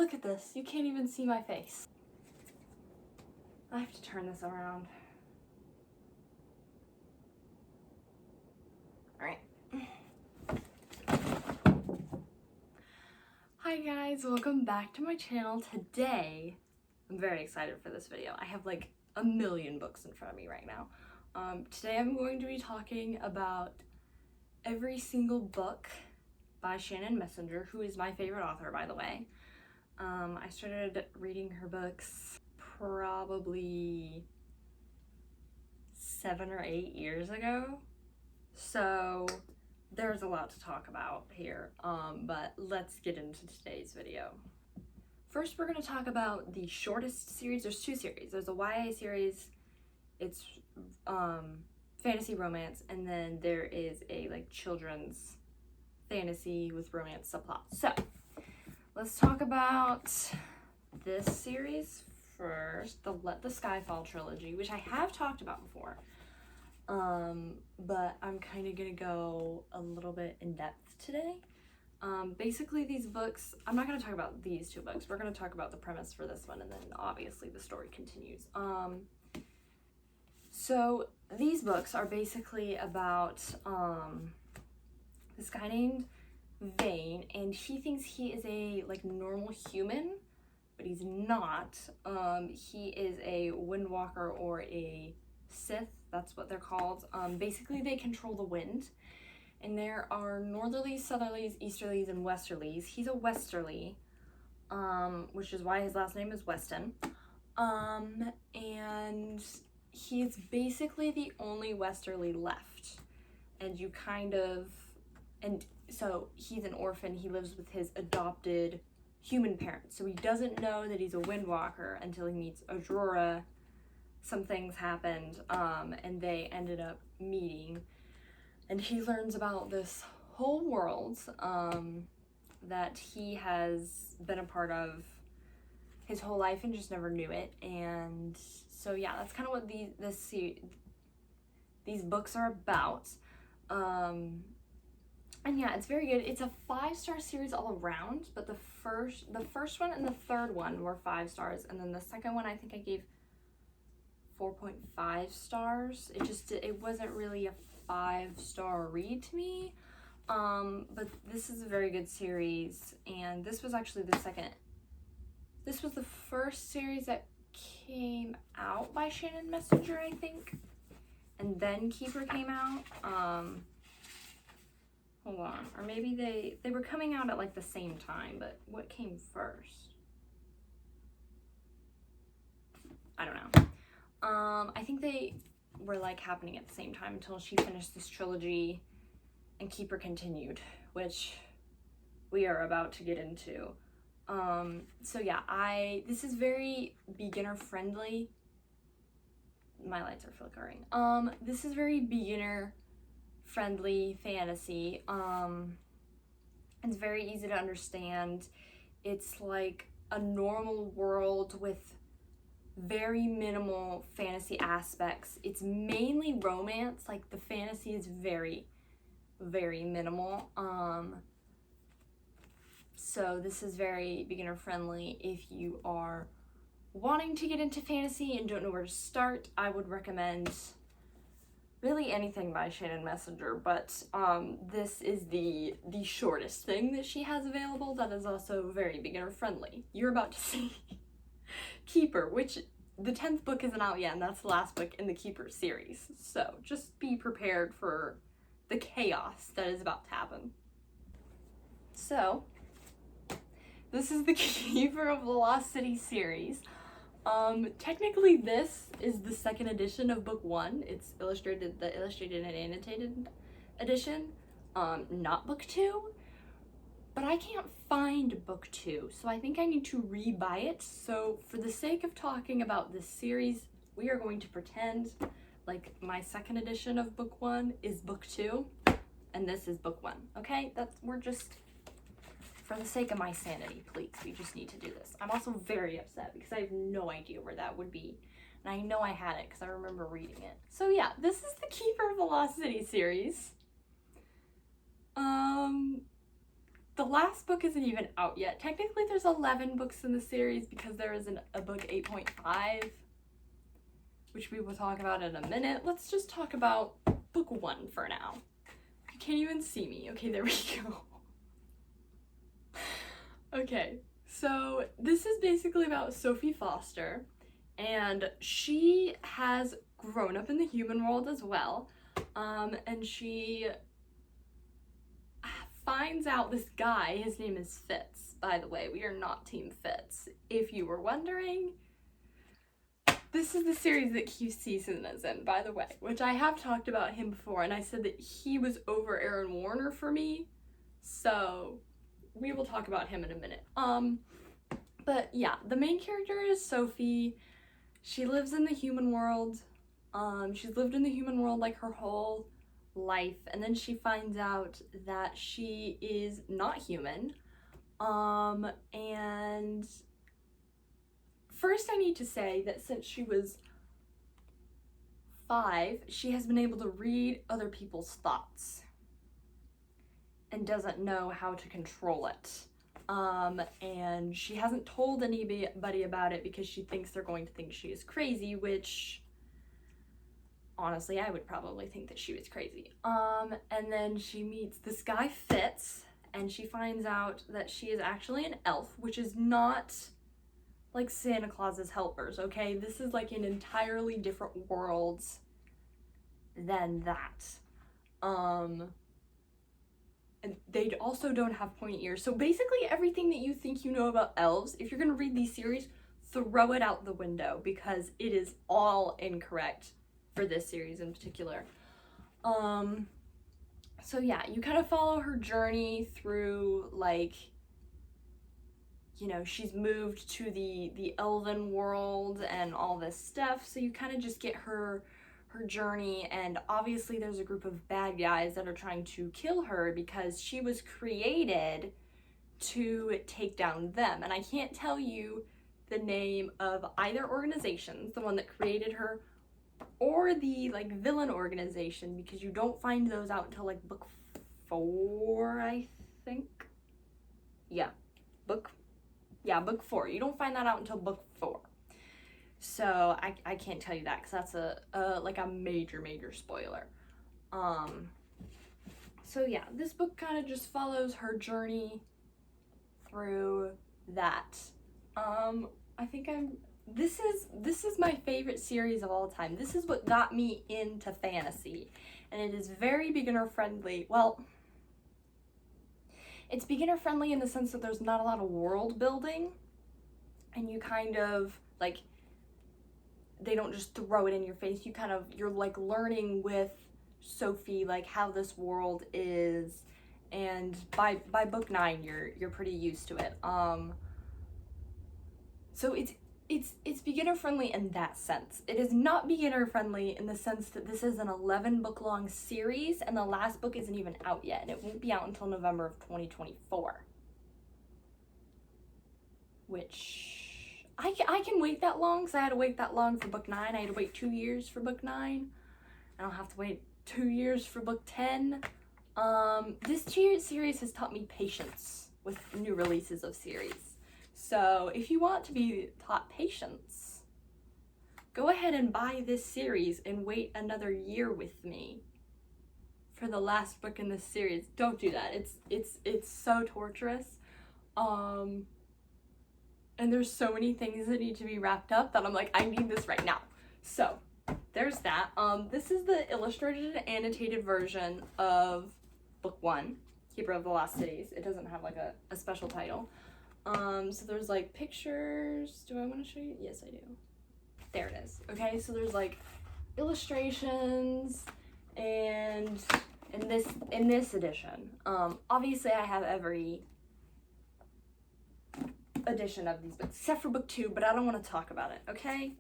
Look at this. You can't even see my face. I have to turn this around. Alright. Hi guys, welcome back to my channel. Today, I'm very excited for this video. I have like a million books in front of me right now. Today I'm going to be talking about every single book by Shannon Messenger, who is my favorite author, by the way. I started reading her books probably 7 or 8 years ago, so there's a lot to talk about here, but let's get into today's video. First, we're going to talk about the shortest series. There's two series. There's a YA series, it's fantasy romance, and then there is a like children's fantasy with romance subplot. So let's talk about this series first, the Let the Sky Fall trilogy, which I have talked about before, but I'm kind of gonna go a little bit in depth today. Basically these books, I'm not going to talk about these two books, we're going to talk about the premise for this one, and then obviously the story continues. So these books are basically about this guy named Vane, and he thinks he is a like normal human, but he's not. He is a windwalker or a Sith, that's what they're called. Basically they control the wind, and there are northerlies, southerlies, easterlies, and westerlies. He's a westerly, which is why his last name is Weston. And he's basically the only westerly left. And you kind of, and so he's an orphan. He lives with his adopted human parents. So he doesn't know that he's a windwalker until he meets Aurora. Some things happened, and they ended up meeting. And he learns about this whole world that he has been a part of his whole life and just never knew it. And so yeah, that's kind of what these books are about. And yeah, it's very good. It's a 5-star series all around, but the first one and the third one were 5 stars, and then the second one I think I gave 4.5 stars. It wasn't really a 5-star read to me, but this is a very good series, and this was actually this was the first series that came out by Shannon Messenger, I think, and then Keeper came out. Hold on, or maybe they were coming out at like the same time, but what came first? I don't know. I think they were like happening at the same time until she finished this trilogy and Keeper continued, which we are about to get into. So yeah, this is very beginner friendly. My lights are flickering. This is very beginner friendly fantasy. It's very easy to understand. It's like a normal world with very minimal fantasy aspects. It's mainly romance, like the fantasy is very, very minimal. So this is very beginner friendly. If you are wanting to get into fantasy and don't know where to start, I would recommend really anything by Shannon Messenger, but this is the shortest thing that she has available that is also very beginner friendly. You're about to see Keeper, which the 10th book isn't out yet, and that's the last book in the Keeper series. So just be prepared for the chaos that is about to happen. So this is the Keeper of the Lost City series. Technically this is the second edition of book 1. It's the illustrated and annotated edition, not book 2. But I can't find book 2, so I think I need to re-buy it. So for the sake of talking about this series, we are going to pretend like my second edition of book 1 is book 2, and this is book 1, okay? We're just, for the sake of my sanity, please, we just need to do this. I'm also very upset because I have no idea where that would be, and I know I had it because I remember reading it. So yeah, this is the Keeper of the Lost City series. the last book isn't even out yet. Technically there's 11 books in the series because there is a book 8.5, which we will talk about in a minute. Let's just talk about book 1 for now. You can't even see me. Okay, there we go. Okay, so this is basically about Sophie Foster, and she has grown up in the human world as well, and she finds out this guy, his name is Fitz, by the way. We are not Team Fitz, if you were wondering. This is the series that Q Season is in, by the way, which I have talked about him before, and I said that he was over Aaron Warner for me, so we will talk about him in a minute. But yeah, the main character is Sophie. She lives in the human world. She's lived in the human world like her whole life, and then she finds out that she is not human. And first I need to say that since she was 5, she has been able to read other people's thoughts and doesn't know how to control it. And she hasn't told anybody about it because she thinks they're going to think she is crazy, which honestly, I would probably think that she was crazy. And then she meets this guy Fitz, and she finds out that she is actually an elf, which is not like Santa Claus's helpers, okay? This is like an entirely different world than that. And they also don't have pointy ears. So basically everything that you think you know about elves, if you're gonna read these series, throw it out the window because it is all incorrect for this series in particular. So yeah, you kind of follow her journey through, like, you know, she's moved to the elven world and all this stuff, so you kind of just get her journey, and obviously there's a group of bad guys that are trying to kill her because she was created to take down them. And I can't tell you the name of either organizations, the one that created her or the like villain organization, because you don't find those out until like book 4, I think. Book 4. You don't find that out until book 4. So I can't tell you that because that's a major spoiler. So yeah, this book kind of just follows her journey through that. I think this is my favorite series of all time. This is what got me into fantasy, and it is very beginner friendly. Well, it's beginner friendly in the sense that there's not a lot of world building, and you kind of like, they don't just throw it in your face. You're like learning with Sophie like how this world is, and by book 9 you're pretty used to it. So it's beginner friendly in that sense. It is not beginner friendly in the sense that this is an 11 book long series and the last book isn't even out yet, and it won't be out until November of 2024. Which I can wait that long because I had to wait that long for book 9. I had to wait 2 years for book 9. I don't have to wait 2 years for book 10. This series has taught me patience with new releases of series. So if you want to be taught patience, go ahead and buy this series and wait another year with me for the last book in this series. Don't do that. It's so torturous. And there's so many things that need to be wrapped up that I'm like, I need this right now. So there's that. This is the illustrated and annotated version of book 1, Keeper of the Lost Cities. It doesn't have like a special title. So there's like pictures. Do I want to show you? Yes, I do. There it is. Okay, so there's like illustrations, and in this edition, obviously I have every edition of these books except for book 2, but I don't want to talk about it, okay?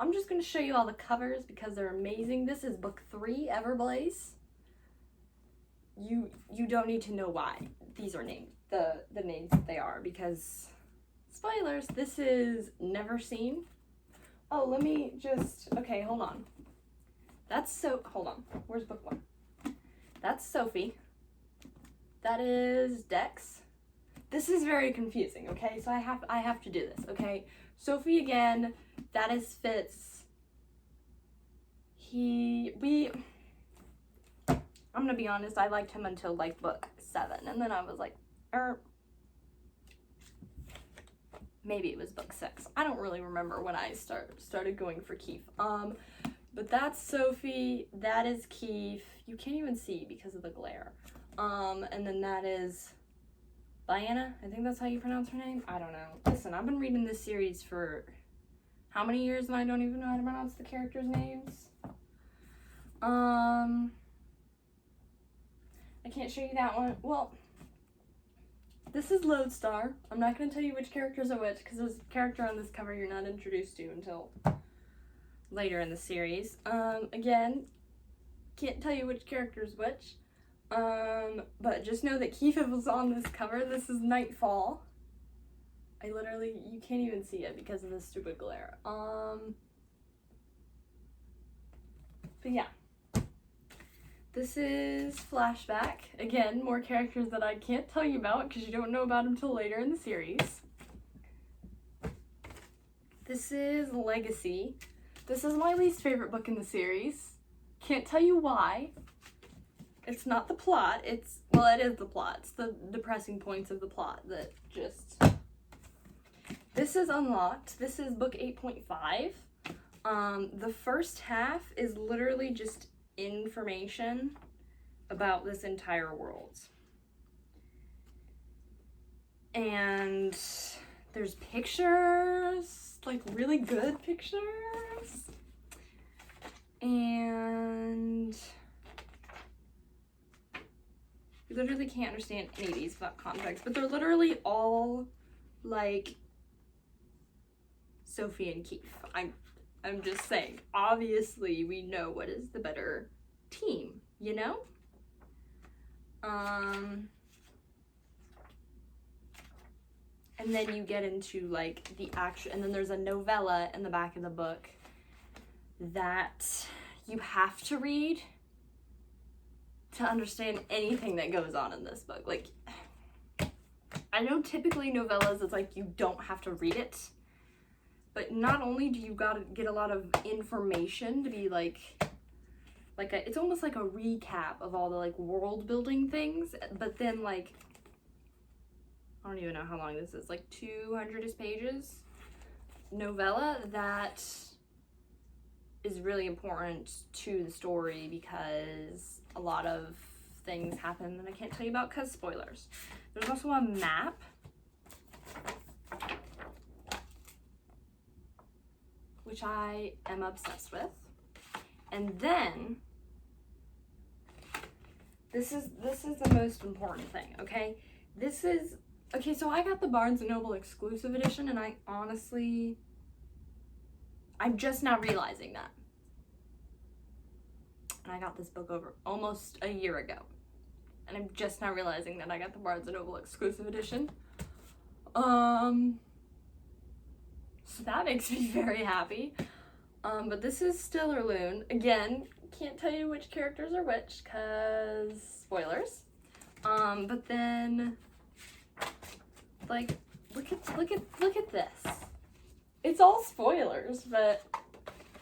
I'm just going to show you all the covers because they're amazing. This is book 3, Everblaze. You don't need to know why these are named the names that they are, because spoilers, this is Never Seen. Oh, let me just, okay, hold on. Hold on. Where's book 1? That's Sophie. That is Dex. this is very confusing, okay? So I have to do this, okay? Sophie again, that is Fitz. I'm gonna be honest, I liked him until like book 7, and then I was like, maybe it was book 6. I don't really remember when I started going for Keith. But that's Sophie, that is Keith. You can't even see because of the glare. And then that is Diana. I think that's how you pronounce her name. I don't know. Listen, I've been reading this series for how many years and I don't even know how to pronounce the characters' names. I can't show you that one. Well, this is Lodestar. I'm not going to tell you which characters are which because there's a character on this cover you're not introduced to until later in the series. Again, can't tell you which character is which. But just know that Kifa was on this cover. This is Nightfall. You can't even see it because of this stupid glare. But yeah. This is Flashback. Again, more characters that I can't tell you about because you don't know about them till later in the series. This is Legacy. This is my least favorite book in the series. Can't tell you why. It's not the plot. Well, it is the plot. It's the depressing points of the plot that just... This is Unlocked. This is book 8.5. The first half is literally just information about this entire world. And there's pictures, like really good pictures. And you literally can't understand any of these without context, but they're literally all like Sophie and Keith. I'm just saying, obviously we know what is the better team, you know? And then you get into like the action, and then there's a novella in the back of the book that you have to read to understand anything that goes on in this book. Like, I know typically novellas, it's like you don't have to read it, but not only do you gotta get a lot of information to be it's almost like a recap of all the like world building things, but then like, I don't even know how long this is, like 200 pages novella that is really important to the story because a lot of things happen that I can't tell you about because spoilers. There's also a map. Which I am obsessed with. And then this is the most important thing, okay? So I got the Barnes & Noble exclusive edition, and I'm just now realizing that. And I got this book over almost a year ago. And I'm just now realizing that I got the Barnes & Noble exclusive edition. So that makes me very happy. But this is Stillerloon. Again, can't tell you which characters are which, cause spoilers. But then, like, look at this. It's all spoilers, but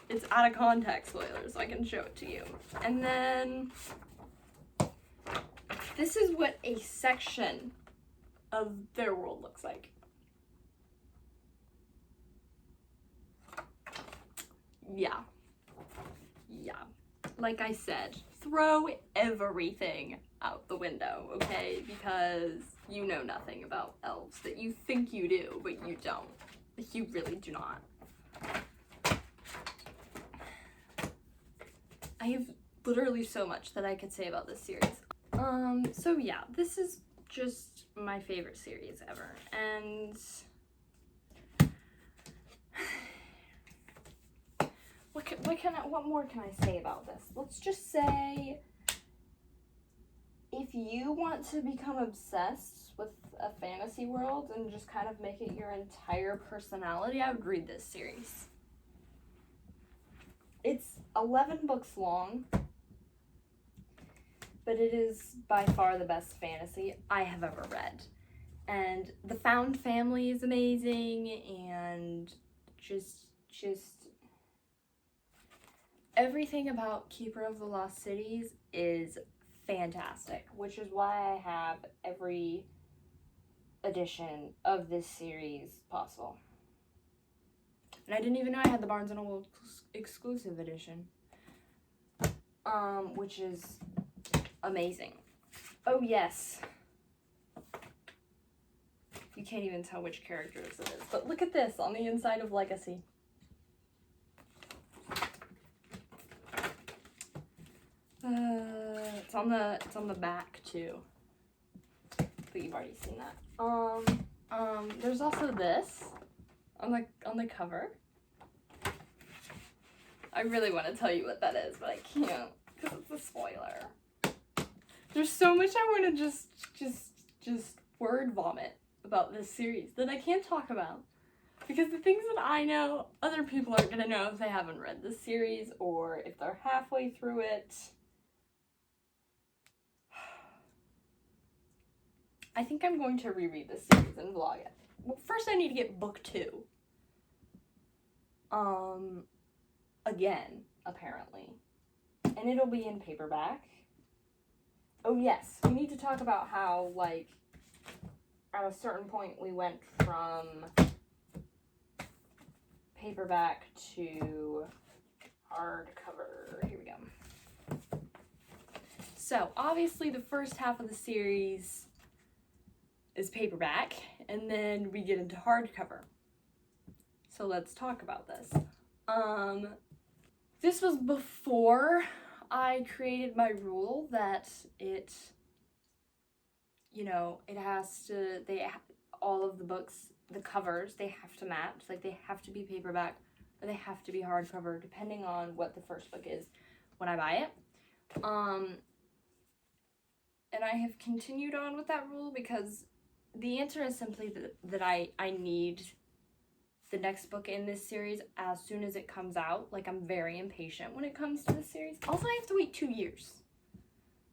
it's out of context spoilers, so I can show it to you. And then, this is what a section of their world looks like. Yeah. Like I said, throw everything out the window, okay? Because you know nothing about elves that you think you do, but you don't. You really do not. I have literally so much that I could say about this series. So yeah, this is just my favorite series ever, and what more can I say about this? Let's just say, if you want to become obsessed with a fantasy world and just kind of make it your entire personality, I would read this series. It's 11 books long, but it is by far the best fantasy I have ever read. And the found family is amazing, and just everything about Keeper of the Lost Cities is fantastic, which is why I have every edition of this series possible. And I didn't even know I had the Barnes & Noble exclusive edition, which is amazing. Oh yes, you can't even tell which characters it is, but look at this on the inside of Legacy. It's on the back too, but you've already seen that. There's also this on the cover. I really want to tell you what that is, but I can't because it's a spoiler. There's so much I want to just word vomit about this series that I can't talk about, because the things that I know, other people aren't gonna know if they haven't read this series or if they're halfway through it. I think I'm going to reread this series and vlog it. Well, first I need to get book 2. Again, apparently. And it'll be in paperback. Oh yes, we need to talk about how, like, at a certain point we went from paperback to hardcover. Here we go. So, obviously the first half of the series is paperback, and then we get into hardcover. So let's talk about this. This was before I created my rule that it, it has to, all of the books, the covers, they have to match. Like, they have to be paperback or they have to be hardcover, depending on what the first book is when I buy it. And I have continued on with that rule because the answer is simply that I need the next book in this series as soon as it comes out. Like, I'm very impatient when it comes to this series. Also, I have to wait 2 years.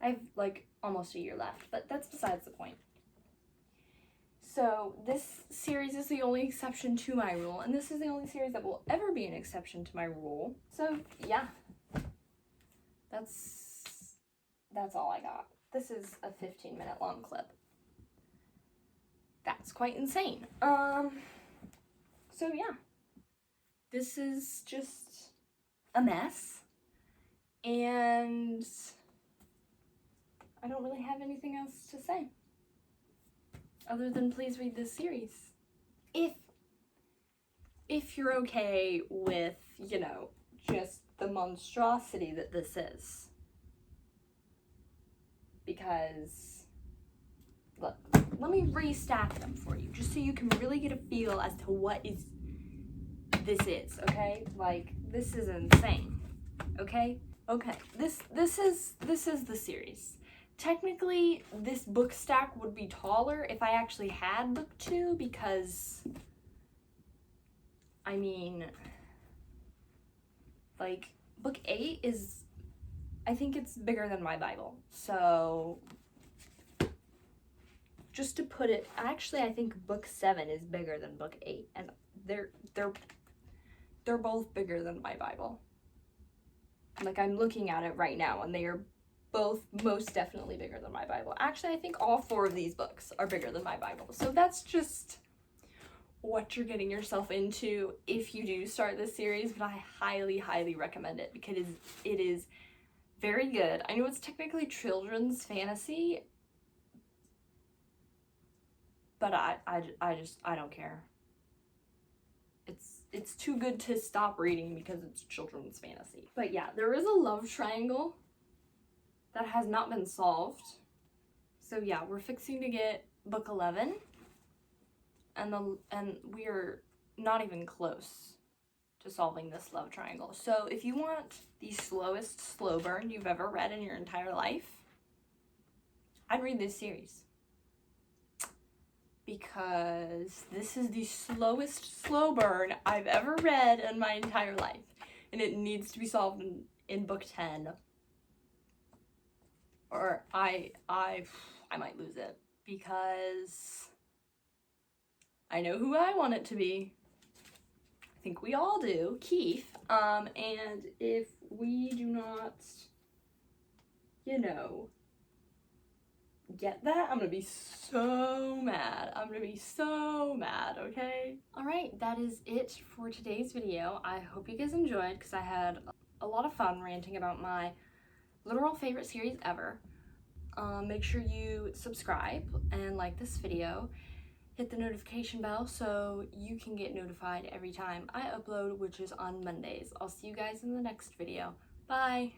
I have, like, almost a year left, but that's besides the point. So, this series is the only exception to my rule, and this is the only series that will ever be an exception to my rule. So, yeah. That's all I got. This is a 15-minute long clip. That's quite insane. So yeah. This is just a mess. And I don't really have anything else to say. Other than please read this series. If you're okay with, just the monstrosity that this is. Because, look, let me restack them for you, just so you can really get a feel as to what this is, okay? Like, this is insane, okay? Okay, this is the series. Technically, this book stack would be taller if I actually had book 2, because, I mean, like, book 8 is, I think it's bigger than my Bible. So, just to put it, actually, I think book 7 is bigger than book 8, and they're both bigger than my Bible. Like, I'm looking at it right now, and they are both most definitely bigger than my Bible. Actually, I think all 4 of these books are bigger than my Bible. So that's just what you're getting yourself into if you do start this series, but I highly, highly recommend it because it is very good. I know it's technically children's fantasy, but I don't care. It's too good to stop reading because it's children's fantasy. But yeah, there is a love triangle that has not been solved. So yeah, we're fixing to get book 11, and we are not even close to solving this love triangle. So if you want the slowest slow burn you've ever read in your entire life, I'd read this series. Because this is the slowest slow burn I've ever read in my entire life. And it needs to be solved in book 10. Or I might lose it. Because I know who I want it to be. I think we all do, Keith. And if we do not, you know, get that, I'm gonna be so mad. I'm gonna be so mad, okay? Alright, that is it for today's video. I hope you guys enjoyed, because I had a lot of fun ranting about my literal favorite series ever. Make sure you subscribe and like this video. Hit the notification bell so you can get notified every time I upload, which is on Mondays. I'll see you guys in the next video. Bye!